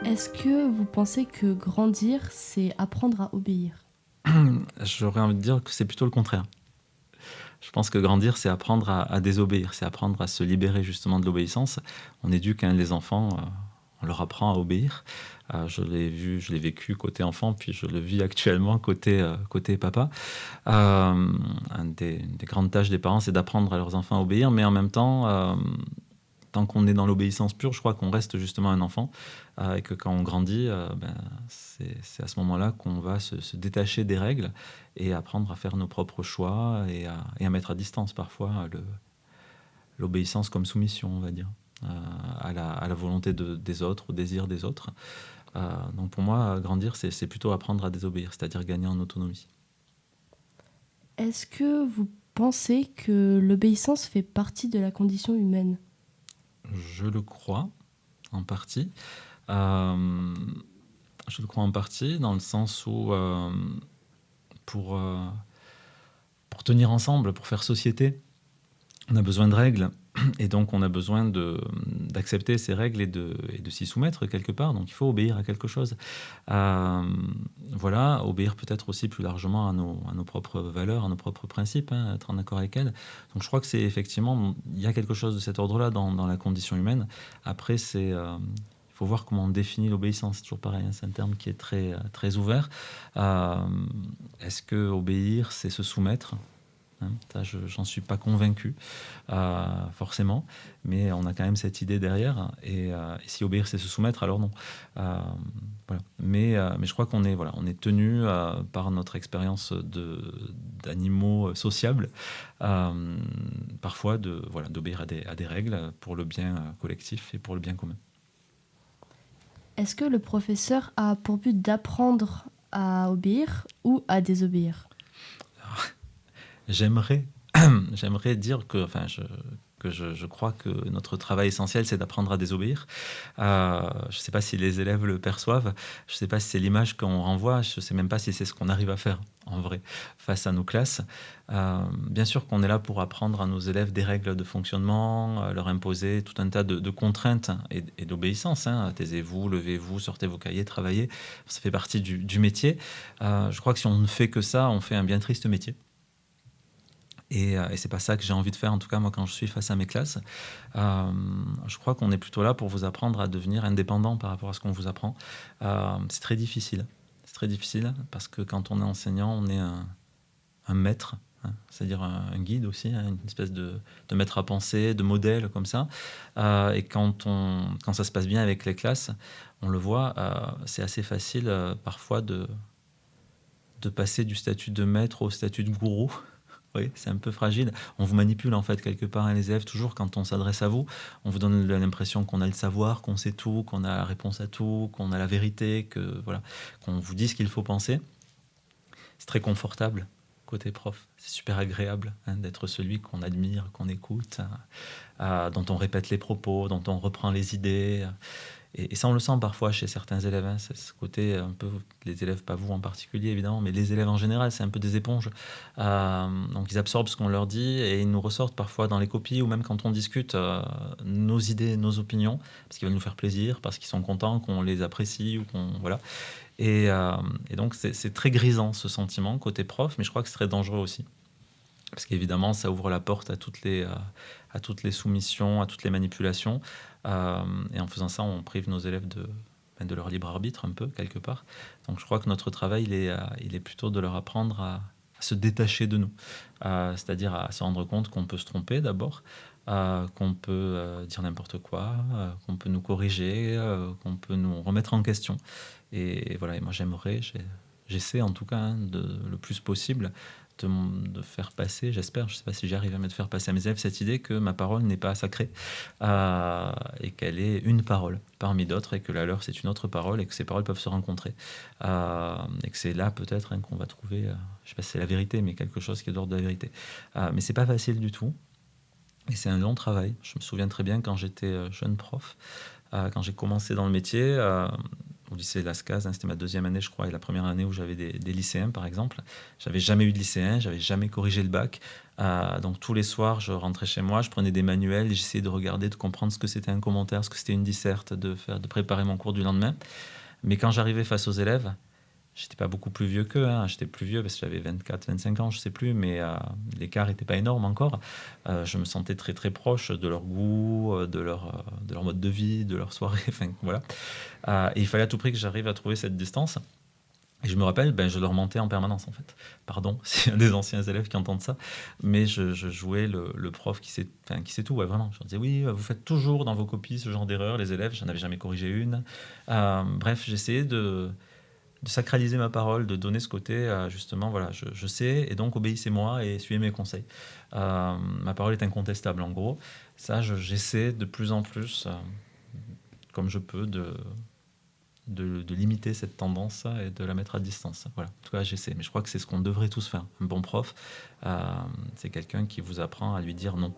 Est-ce que vous pensez que grandir, c'est apprendre à obéir? J'aurais envie de dire que c'est plutôt le contraire. Je pense que grandir, c'est apprendre à désobéir, c'est apprendre à se libérer justement de l'obéissance. On éduque les enfants, on leur apprend à obéir. Je l'ai vécu côté enfant, puis je le vis actuellement côté papa. Une des grandes tâches des parents, c'est d'apprendre à leurs enfants à obéir, mais en même temps, tant qu'on est dans l'obéissance pure, je crois qu'on reste justement un enfant, et que quand on grandit, c'est à ce moment-là qu'on va se détacher des règles et apprendre à faire nos propres choix et à mettre à distance parfois l'obéissance comme soumission, on va dire, à la volonté des autres, au désir des autres. Donc pour moi, grandir, c'est plutôt apprendre à désobéir, c'est-à-dire gagner en autonomie. Est-ce que vous pensez que l'obéissance fait partie de la condition humaine? Je le crois, en partie. Euh, je le crois en partie, dans le sens où pour, euh, pour tenir ensemble, pour faire société, on a besoin de règles. Et donc, on a besoin d'accepter ces règles et de s'y soumettre quelque part. Donc, il faut obéir à quelque chose. Voilà, obéir peut-être aussi plus largement à nos propres valeurs, à nos propres principes, hein, être en accord avec elles. Donc, je crois que c'est effectivement, il y a quelque chose de cet ordre-là dans la condition humaine. Après, il faut voir comment on définit l'obéissance. C'est toujours pareil, hein, c'est un terme qui est très ouvert. Euh, Est-ce que obéir, c'est se soumettre? Hein, ça, j'en suis pas convaincu, forcément, mais on a quand même cette idée derrière. Et si obéir, c'est se soumettre, alors non. Voilà. Mais je crois voilà, on est tenu par notre expérience d'animaux sociables, parfois voilà, d'obéir à des règles pour le bien collectif et pour le bien commun. Est-ce que le professeur a pour but d'apprendre à obéir ou à désobéir? J'aimerais, j'aimerais dire je crois que notre travail essentiel, c'est d'apprendre à désobéir. Je ne sais pas si les élèves le perçoivent, je ne sais pas si c'est l'image qu'on renvoie, je ne sais même pas si c'est ce qu'on arrive à faire en vrai face à nos classes. Bien sûr qu'on est là pour apprendre à nos élèves des règles de fonctionnement, leur imposer tout un tas de contraintes et d'obéissance. Hein. Taisez-vous, levez-vous, sortez vos cahiers, travaillez. Ça fait partie du métier. Je crois que si on ne fait que ça, on fait un bien triste métier. Et c'est pas ça que j'ai envie de faire, en tout cas, moi, quand je suis face à mes classes. Je crois qu'on est plutôt là pour vous apprendre à devenir indépendant par rapport à ce qu'on vous apprend. C'est très difficile. C'est très difficile parce que quand on est enseignant, on est un maître, hein, c'est-à-dire un guide aussi, hein, une espèce de maître à penser, de modèle comme ça. Et quand ça se passe bien avec les classes, on le voit, c'est assez facile parfois de passer du statut de maître au statut de gourou. Oui, c'est un peu fragile. On vous manipule en fait quelque part, hein, les élèves, toujours quand on s'adresse à vous. On vous donne l'impression qu'on a le savoir, qu'on sait tout, qu'on a la réponse à tout, qu'on a la vérité, voilà, qu'on vous dit ce qu'il faut penser. C'est très confortable côté prof. C'est super agréable, hein, d'être celui qu'on admire, qu'on écoute, dont on répète les propos, dont on reprend les idées. Et ça, on le sent parfois chez certains élèves. Hein, c'est ce côté un peu, les élèves, pas vous en particulier évidemment, mais les élèves en général, c'est un peu des éponges. Donc ils absorbent ce qu'on leur dit et ils nous ressortent parfois dans les copies ou même quand on discute nos idées, nos opinions, parce qu'ils veulent nous faire plaisir, parce qu'ils sont contents qu'on les apprécie ou qu'on voilà. Et, euh, et donc c'est très grisant ce sentiment côté prof, mais je crois que c'est très dangereux aussi. Parce qu'évidemment, ça ouvre la porte à toutes les soumissions, à toutes les manipulations. Et en faisant ça, on prive nos élèves de leur libre arbitre, un peu, quelque part. Donc je crois que notre travail, il est plutôt de leur apprendre à se détacher de nous. C'est-à-dire à se rendre compte qu'on peut se tromper d'abord, qu'on peut dire n'importe quoi, qu'on peut nous corriger, qu'on peut nous remettre en question. Et voilà, et moi j'essaie en tout cas, hein, le plus possible, de faire passer, j'espère, je ne sais pas si j'arrive à me faire passer à mes élèves cette idée que ma parole n'est pas sacrée, et qu'elle est une parole parmi d'autres et que la leur c'est une autre parole et que ces paroles peuvent se rencontrer, et que c'est là peut-être, hein, qu'on va trouver, je ne sais pas si c'est la vérité, mais quelque chose qui est d'ordre de la vérité. Mais c'est pas facile du tout et c'est un long travail. Je me souviens très bien quand j'étais jeune prof, quand j'ai commencé dans le métier, au lycée Lascaz, c'était ma deuxième année, je crois, et la première année où j'avais des lycéens, par exemple. J'avais jamais eu de lycéen, j'avais jamais corrigé le bac. Donc tous les soirs, je rentrais chez moi, je prenais des manuels et j'essayais de regarder, de comprendre ce que c'était un commentaire, ce que c'était une disserte, de préparer mon cours du lendemain. Mais quand j'arrivais face aux élèves, j'étais pas beaucoup plus vieux qu'eux, hein. J'étais plus vieux parce que j'avais 24, 25 ans, je sais plus, mais l'écart était pas énorme encore. Je me sentais très très proche de leur goût, de leur mode de vie, de leur soirée, enfin voilà. Et il fallait à tout prix que j'arrive à trouver cette distance. Et je me rappelle, je leur mentais en permanence en fait. Pardon s'il y a des anciens élèves qui entendent ça, mais je jouais le prof qui sait tout, ouais, vraiment. Je leur disais, oui, vous faites toujours dans vos copies ce genre d'erreur, les élèves, j'en avais jamais corrigé une. Bref, j'essayais de sacraliser ma parole, de donner ce côté, justement, voilà, je sais, et donc obéissez-moi et suivez mes conseils. Ma parole est incontestable, en gros. Ça, j'essaie de plus en plus, comme je peux, de limiter cette tendance et de la mettre à distance. Voilà. En tout cas, j'essaie. Mais je crois que c'est ce qu'on devrait tous faire. Un bon prof, c'est quelqu'un qui vous apprend à lui dire non.